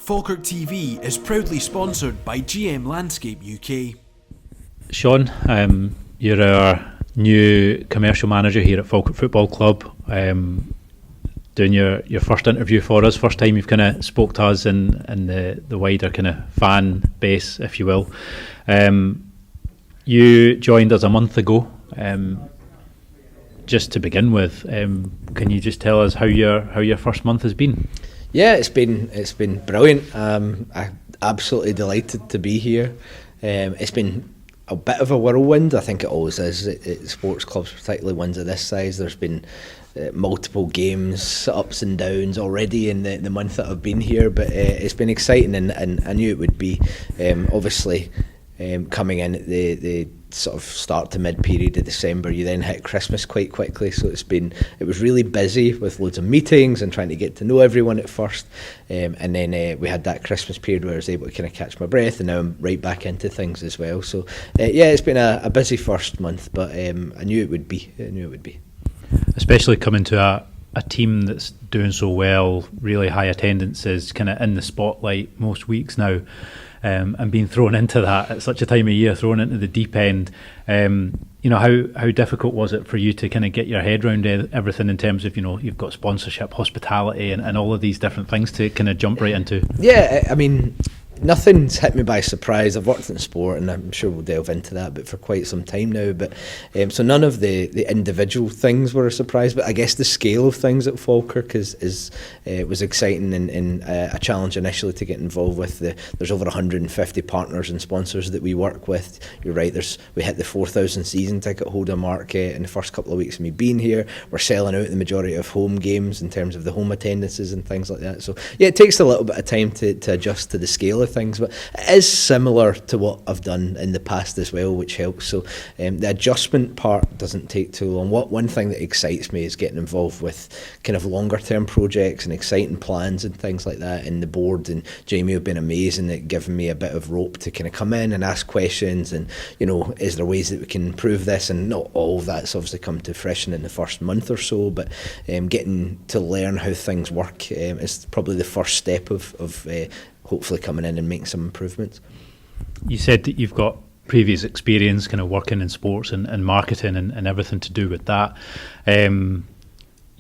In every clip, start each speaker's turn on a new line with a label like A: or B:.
A: Falkirk TV is proudly sponsored by GM Landscape UK.
B: Sean, you're our new commercial manager here at Falkirk Football Club. Doing your first interview for us, first time you've kind of spoke to us in the wider kind of fan base, if you will. You joined us a month ago. Just to begin with, can you just tell us how your first month has been?
C: Yeah, it's been brilliant. I'm absolutely delighted to be here. It's been a bit of a whirlwind. I think it always is at sports clubs, particularly ones of this size. There's been multiple games, ups and downs already in the month that I've been here, but it's been exciting, and I knew it would be. Obviously, coming in at the sort of start to mid period of December, you then hit Christmas quite quickly, so it was really busy with loads of meetings and trying to get to know everyone at first, and then we had that Christmas period where I was able to kind of catch my breath, and now I'm right back into things as well. So yeah, it's been a busy first month, but I knew it would be.
B: Especially coming to a team that's doing so well, really high attendance, is kind of in the spotlight most weeks now. And being thrown into that at such a time of year, thrown into the deep end, how difficult was it for you to kind of get your head around everything in terms of, you've got sponsorship, hospitality, and all of these different things to kind of jump right into?
C: Yeah, I mean, nothing's hit me by surprise. I've worked in sport, and I'm sure we'll delve into that, but for quite some time now. But so none of the individual things were a surprise, but I guess the scale of things at Falkirk was exciting and a challenge initially to get involved with. There's over 150 partners and sponsors that we work with. You're right, we hit the 4,000 season ticket holder mark in the first couple of weeks of me being here. We're selling out the majority of home games in terms of the home attendances and things like that. So yeah, it takes a little bit of time to adjust to the scale of things, but it is similar to what I've done in the past as well, which helps. So the adjustment part doesn't take too long. One thing that excites me is getting involved with kind of longer term projects and exciting plans and things like that, and the board and Jamie have been amazing at giving me a bit of rope to kind of come in and ask questions, and is there ways that we can improve this? And not all of that's obviously come to fruition in the first month or so, but getting to learn how things work is probably the first step of hopefully coming in and making some improvements. You
B: said that you've got previous experience kind of working in sports and marketing and everything to do with that.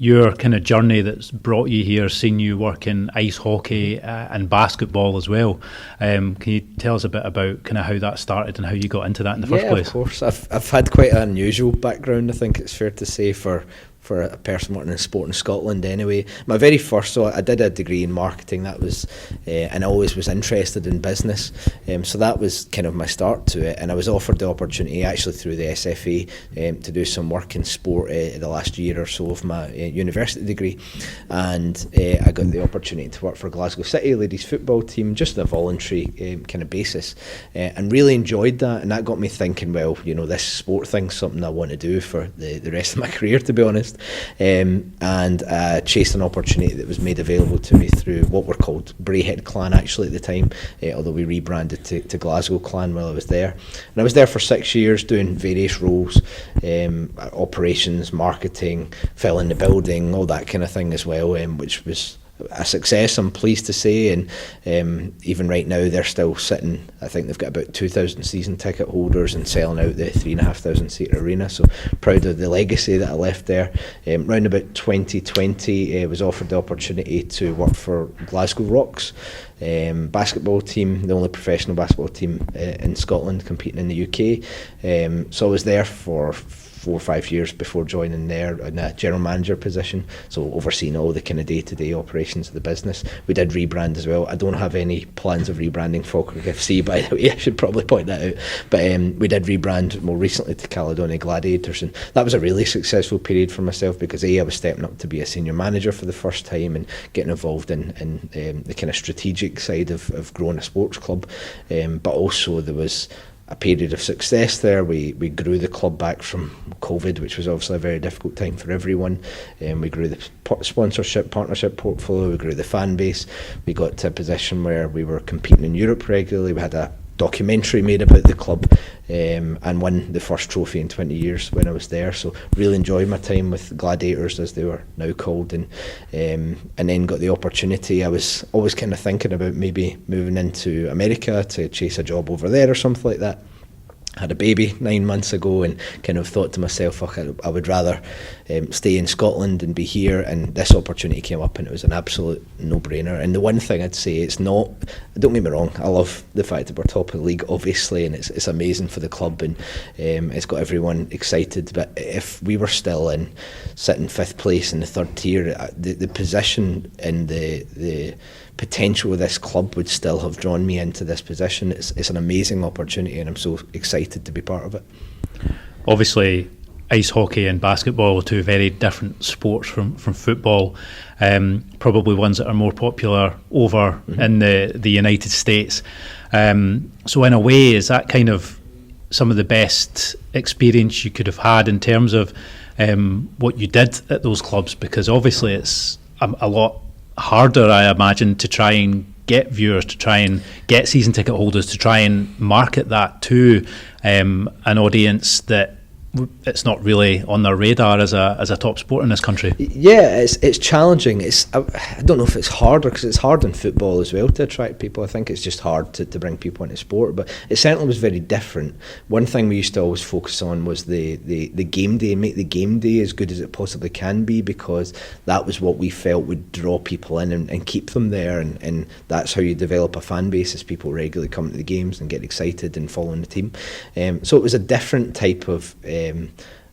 B: Your kind of journey that's brought you here, seen you work in ice hockey and basketball as well. Can you tell us a bit about kind of how that started and how you got into that in the first place?
C: Yeah, of course. I've had quite an unusual background, I think it's fair to say, for a person working in sport in Scotland anyway. My very first, so I did a degree in marketing, that was, and I always was interested in business, so that was kind of my start to it, and I was offered the opportunity actually through the SFA to do some work in sport the last year or so of my university degree, and I got the opportunity to work for Glasgow City ladies football team, just on a voluntary kind of basis, and really enjoyed that, and that got me thinking, well, this sport thing's something I want to do for the rest of my career, to be honest. And chased an opportunity that was made available to me through what were called Braehead Clan actually at the time, although we rebranded to Glasgow Clan while I was there. And I was there for 6 years doing various roles, operations, marketing, filling the building, all that kind of thing as well, which was a success, I'm pleased to say, and even right now they're still sitting, I think they've got about 2,000 season ticket holders and selling out the 3,500 seat arena, so proud of the legacy that I left there. Round about 2020 was offered the opportunity to work for Glasgow Rocks basketball team, the only professional basketball team in Scotland competing in the UK, so I was there for 4 or 5 years before joining there in a general manager position, so overseeing all the kind of day-to-day operations of the business. We did rebrand as well. I don't have any plans of rebranding Falkirk FC, by the way, I should probably point that out, but we did rebrand more recently to Caledonia Gladiators, and that was a really successful period for myself because I was stepping up to be a senior manager for the first time and getting involved in the kind of strategic side of growing a sports club, but also there was a period of success there. We grew the club back from COVID, which was obviously a very difficult time for everyone. We grew the sponsorship, partnership portfolio, we grew the fan base. We got to a position where we were competing in Europe regularly. We had a documentary made about the club, and won the first trophy in 20 years when I was there. So really enjoyed my time with Gladiators, as they were now called, and then got the opportunity. I was always kind of thinking about maybe moving into America to chase a job over there or something like that. Had a baby 9 months ago and kind of thought to myself, I would rather stay in Scotland and be here, and this opportunity came up and it was an absolute no-brainer. And the one thing I'd say, it's not, don't get me wrong, I love the fact that we're top of the league obviously, and it's amazing for the club, and it's got everyone excited, but if we were still in sitting 5th place in the 3rd tier, the position and the potential of this club would still have drawn me into this position. It's an amazing opportunity and I'm so excited to be part of it.
B: Obviously, ice hockey and basketball are two very different sports from football, probably ones that are more popular over in the United States. So in a way, is that kind of some of the best experience you could have had in terms of what you did at those clubs? Because obviously it's a lot harder, I imagine, to try and get viewers, to try and get season ticket holders, to try and market that to an audience that it's not really on their radar as a top sport in this country.
C: Yeah, it's challenging. I don't know if it's harder, because it's hard in football as well to attract people. I think it's just hard to bring people into sport, but it certainly was very different. One thing we used to always focus on was the game day, and make the game day as good as it possibly can be, because that was what we felt would draw people in and keep them there, and that's how you develop a fan base, as people regularly come to the games and get excited and following the team. So it was a different type of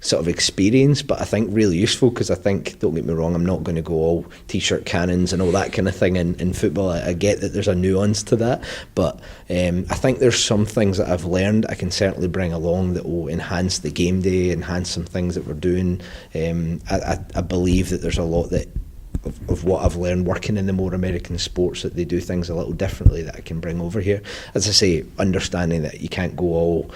C: sort of experience, but I think really useful, because I think, don't get me wrong, I'm not going to go all t-shirt cannons and all that kind of thing in football. I get that there's a nuance to that, but I think there's some things that I've learned I can certainly bring along that will enhance the game day, enhance some things that we're doing. I believe that there's a lot that of what I've learned working in the more American sports, that they do things a little differently, that I can bring over here. As I say, understanding that you can't go all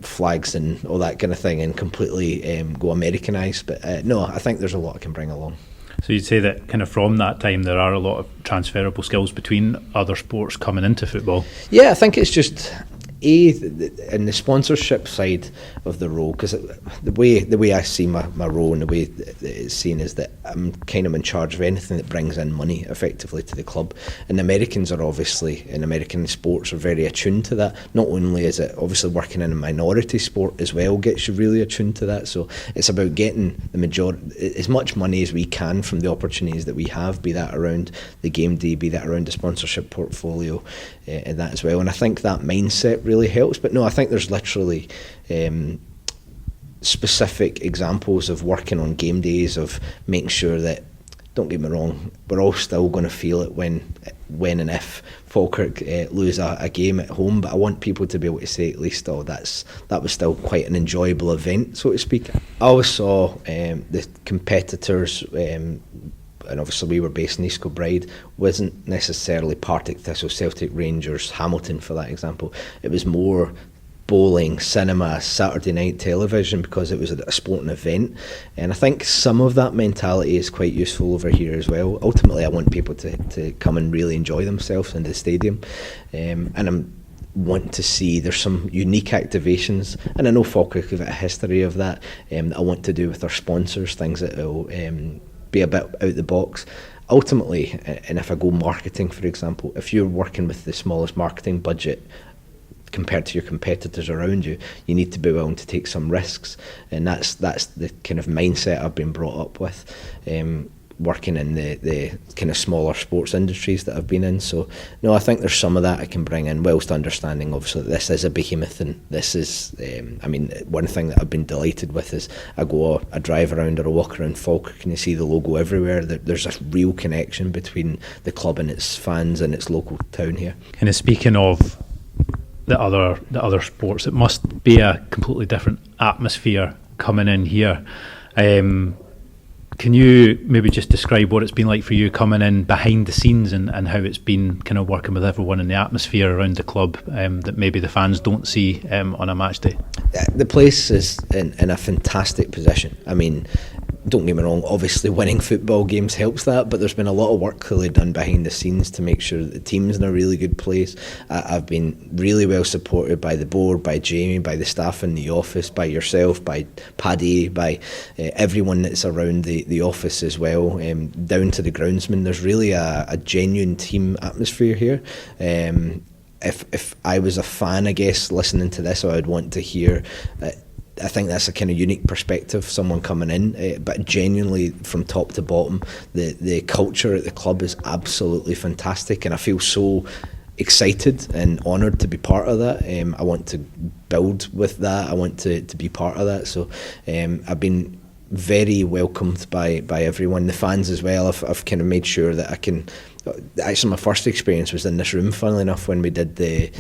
C: flags and all that kind of thing and completely go Americanised, but no, I think there's a lot I can bring along.
B: So you'd say that kind of from that time there are a lot of transferable skills between other sports coming into football?
C: Yeah, I think it's just in the sponsorship side of the role, because the way I see my role and the way that it's seen is that I'm kind of in charge of anything that brings in money effectively to the club, and the Americans are obviously, in American sports, are very attuned to that. Not only is it obviously working in a minority sport as well gets you really attuned to that, so it's about getting the majority, as much money as we can from the opportunities that we have, be that around the game day, be that around the sponsorship portfolio, and that as well. And I think that mindset really helps. But no, I think there's literally specific examples of working on game days, of making sure that, don't get me wrong, we're all still going to feel it when and if Falkirk lose a game at home, but I want people to be able to say at least, that was still quite an enjoyable event, so to speak. I always saw the competitors, and obviously we were based in East Kilbride, wasn't necessarily Partick Thistle, Celtic, Rangers, Hamilton for that example. It was more bowling, cinema, Saturday night television, because it was a sporting event. And I think some of that mentality is quite useful over here as well. Ultimately, I want people to come and really enjoy themselves in the stadium. And I'm want to see there's some unique activations, and I know Falkirk have a history of that I want to do with our sponsors, things that will be a bit out the box. Ultimately, and if I go marketing, for example, if you're working with the smallest marketing budget compared to your competitors around you, you need to be willing to take some risks, and that's the kind of mindset I've been brought up with, working in the kind of smaller sports industries that I've been in. So no, I think there's some of that I can bring in, whilst understanding obviously that this is a behemoth, and this is one thing that I've been delighted with is I drive around or I walk around Falkirk and you see the logo everywhere. There's a real connection between the club and its fans and its local town here.
B: Kind of speaking of the other sports, it must be a completely different atmosphere coming in here. Can you maybe just describe what it's been like for you coming in behind the scenes, and how it's been kind of working with everyone in the atmosphere around the club that maybe the fans don't see on a match day?
C: The place is in a fantastic position. I mean, don't get me wrong, obviously winning football games helps that, but there's been a lot of work clearly done behind the scenes to make sure that the team's in a really good place. I've been really well supported by the board, by Jamie, by the staff in the office, by yourself, by Paddy, by everyone that's around the office as well, down to the groundsman. There's really a genuine team atmosphere here. If I was a fan, I guess, listening to this, I would want to hear I think that's a kind of unique perspective, someone coming in, but genuinely from top to bottom, the culture at the club is absolutely fantastic, and I feel so excited and honoured to be part of that. I want to build with that, I want to be part of that, so I've been very welcomed by everyone, the fans as well. I've kind of made sure that I can. Actually, my first experience was in this room, funnily enough, when we did the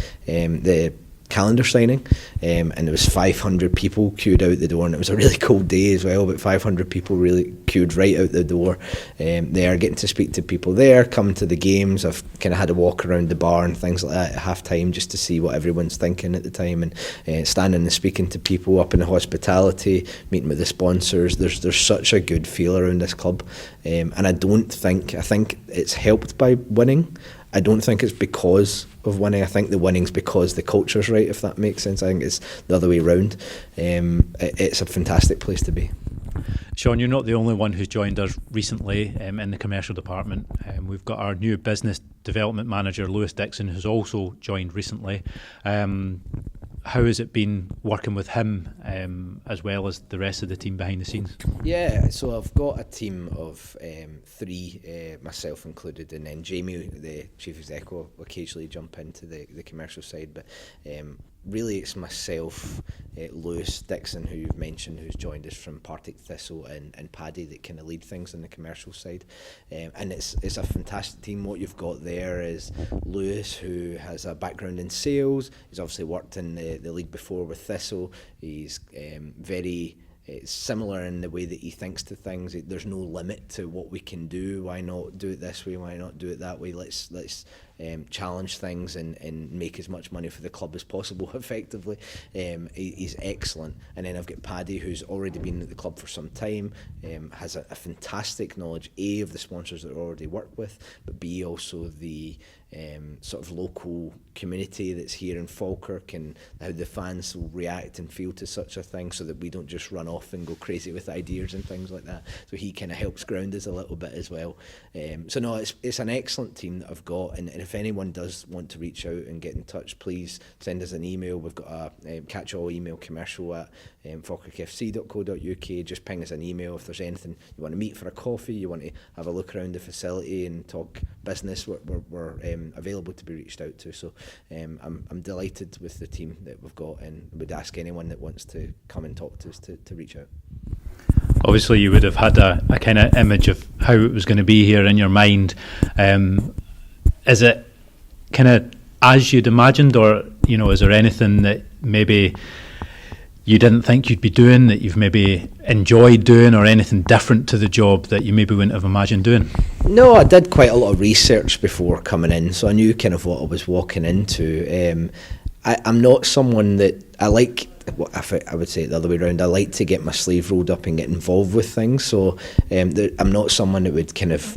C: calendar signing, and there was 500 people queued out the door, and it was a really cold day as well, but 500 people really queued right out the door there, getting to speak to people there, coming to the games. I've kind of had a walk around the bar and things like that at half time just to see what everyone's thinking at the time, and standing and speaking to people up in the hospitality, meeting with the sponsors. There's such a good feel around this club, and I think it's helped by winning. I don't think it's because of winning. I think the winning's because the culture's right, if that makes sense. I think it's the other way round. It's a fantastic place to be.
B: Sean, you're not the only one who's joined us recently in the commercial department. We've got our new business development manager, Lewis Dixon, who's also joined recently. How has it been working with him as well as the rest of the team behind the scenes? Yeah,
C: so I've got a team of three, myself included, and then Jamie, the chief exec, will occasionally jump into the commercial side, but really it's myself, Lewis Dixon, who you've mentioned, who's joined us from Partick Thistle, and Paddy that kind of lead things on the commercial side, and it's a fantastic team. What you've got there is Lewis, who has a background in sales. He's obviously worked in the league before with Thistle. He's very similar in the way that he thinks to things. There's no limit to what we can do. Why not do it this way? Why not do it that way? Let's challenge things and make as much money for the club as possible, effectively. He's excellent. And then I've got Paddy, who's already been at the club for some time, has a fantastic knowledge, A, of the sponsors that I already work with, but B, also the sort of local community that's here in Falkirk, and how the fans will react and feel to such a thing, so that we don't just run off and go crazy with ideas and things like that. So he kind of helps ground us a little bit as well. So no, it's an excellent team that I've got, and if anyone does want to reach out and get in touch, please send us an email. We've got a catch-all email, commercial at falkirkfc.co.uk. Just ping us an email if there's anything you want to meet for a coffee, you want to have a look around the facility and talk business. We're available to be reached out to. So I'm delighted with the team that we've got, and would ask anyone that wants to come and talk to us to reach out.
B: Obviously you would have had a kind of image of how it was going to be here in your mind. Is it kind of as you'd imagined, or is there anything that maybe you didn't think you'd be doing that you've maybe enjoyed doing, or anything different to the job that you maybe wouldn't have imagined doing?
C: No, I did quite a lot of research before coming in, so I knew kind of what I was walking into. I'm not someone that I like. I would say it the other way around. I like to get my sleeve rolled up and get involved with things. So I'm not someone that would kind of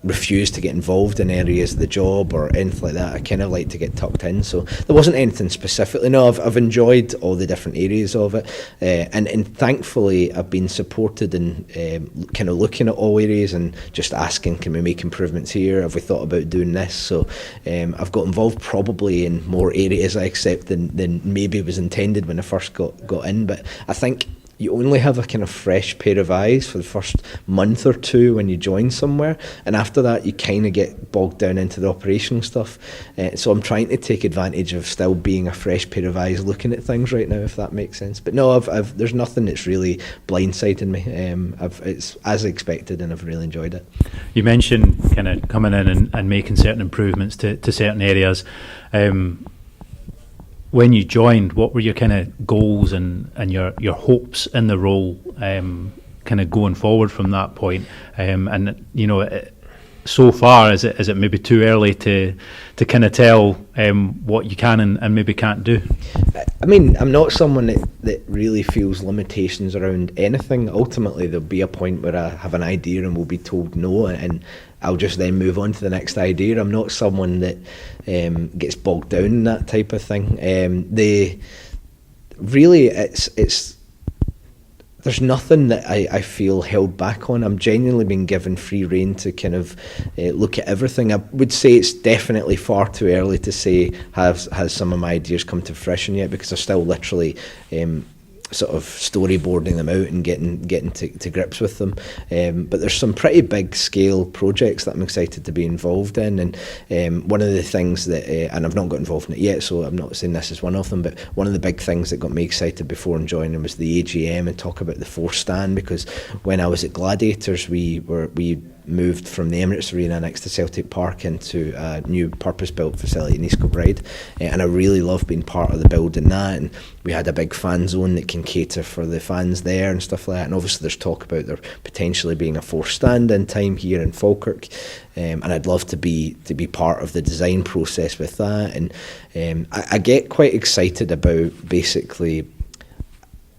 C: refuse to get involved in areas of the job or anything like that. I kind of like to get tucked in, so there wasn't anything specifically. No, I've enjoyed all the different areas of it, and thankfully I've been supported in kind of looking at all areas and just asking, can we make improvements here? Have we thought about doing this? So I've got involved probably in more areas I accept than maybe was intended when I first got in, but I think you only have a kind of fresh pair of eyes for the first month or two when you join somewhere, and after that you kind of get bogged down into the operational stuff. So I'm trying to take advantage of still being a fresh pair of eyes looking at things right now, if that makes sense. But no, there's nothing that's really blindsided me. It's as expected, and I've really enjoyed it. You mentioned kind of coming in and making certain improvements to certain areas. When you joined, what were your kind of goals and your hopes in the role, kind of going forward from that point?
B: so far, is it maybe too early to kind of tell what you can and maybe can't do?
C: I mean, I'm not someone that really feels limitations around anything. Ultimately, there'll be a point where I have an idea and will be told no, and I'll just then move on to the next idea. I'm not someone that gets bogged down in that type of thing. There's nothing that I feel held back on. I'm genuinely being given free rein to kind of look at everything. I would say it's definitely far too early to say has some of my ideas come to fruition yet, because they're still literally sort of storyboarding them out and getting to grips with them. But there's some pretty big scale projects that I'm excited to be involved in, and one of the things that, and I've not got involved in it yet, so I'm not saying this is one of them, but one of the big things that got me excited before joining was the AGM and talk about the fourth stand, because when I was at Gladiators, we moved from the Emirates Arena next to Celtic Park into a new purpose-built facility in East Kilbride, and I really love being part of the building that, and we had a big fan zone that can cater for the fans there and stuff like that, and obviously there's talk about there potentially being a fourth stand in time here in Falkirk, and I'd love to be part of the design process with that, and I get quite excited about basically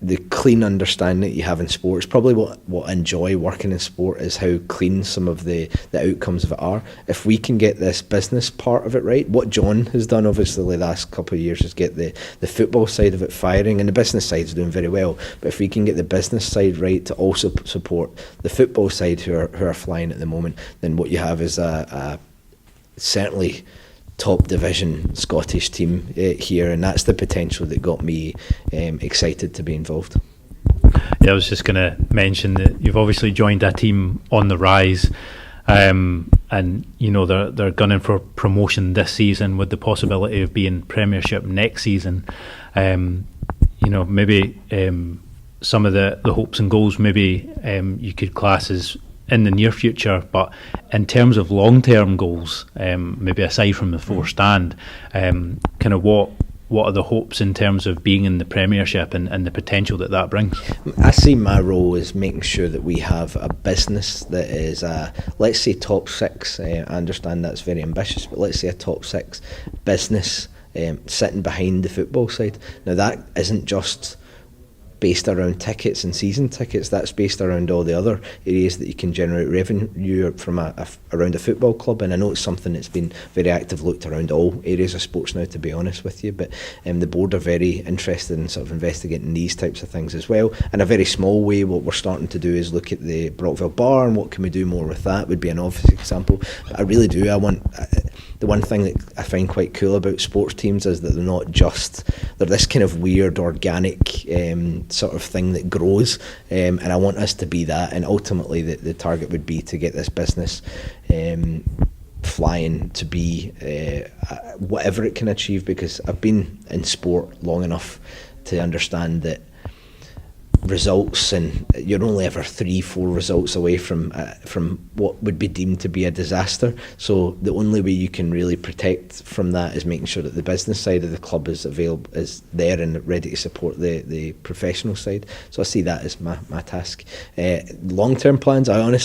C: the clean understanding that you have in sports. Probably what I enjoy working in sport is how clean some of the outcomes of it are. If we can get this business part of it right, what John has done obviously the last couple of years is get the football side of it firing, and the business side is doing very well. But if we can get the business side right to also support the football side who are flying at the moment, then what you have is a certainly top division Scottish team here, and that's the potential that got me excited to be involved.
B: Yeah, I was just going to mention that you've obviously joined a team on the rise, and you know they're gunning for promotion this season with the possibility of being Premiership next season. You know, maybe some of the hopes and goals maybe you could class as in the near future, but in terms of long-term goals, maybe aside from the fourth stand, kind of what are the hopes in terms of being in the Premiership and the potential that brings?
C: I see my role as making sure that we have a business that is, let's say, top six. I understand that's very ambitious, but let's say a top six business sitting behind the football side. Now that isn't just based around tickets and season tickets, that's based around all the other areas that you can generate revenue from around a football club, and I know it's something that's been very active looked around all areas of sports now, to be honest with you, but the board are very interested in sort of investigating these types of things as well. In a very small way, what we're starting to do is look at the Brockville Bar and what can we do more with that would be an obvious example. But I really do, the one thing that I find quite cool about sports teams is that they're this kind of weird organic sort of thing that grows, and I want us to be that, and ultimately the target would be to get this business flying to be whatever it can achieve, because I've been in sport long enough to understand that results, and you're only ever 3-4 results away from what would be deemed to be a disaster. So the only way you can really protect from that is making sure that the business side of the club is there and ready to support the professional side. So I see that as my task. Long-term plans, I'm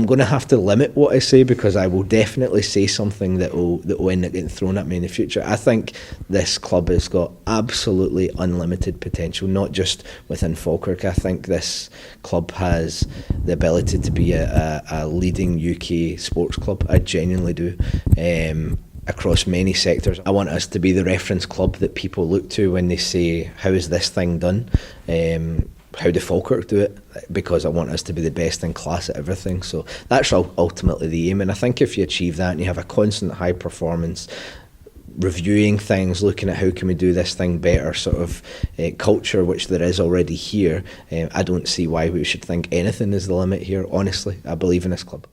C: going to have to limit what I say, because I will definitely say something that will end up getting thrown at me in the future. I think this club has got absolutely unlimited potential, not just within Falkirk. I think this club has the ability to be a leading UK sports club. I genuinely do. Across many sectors, I want us to be the reference club that people look to when they say, how is this thing done? How do Falkirk do it? Because I want us to be the best in class at everything. So that's ultimately the aim, and I think if you achieve that and you have a constant high performance, reviewing things, looking at how can we do this thing better sort of culture, which there is already here, I don't see why we should think anything is the limit here. Honestly, I believe in this club.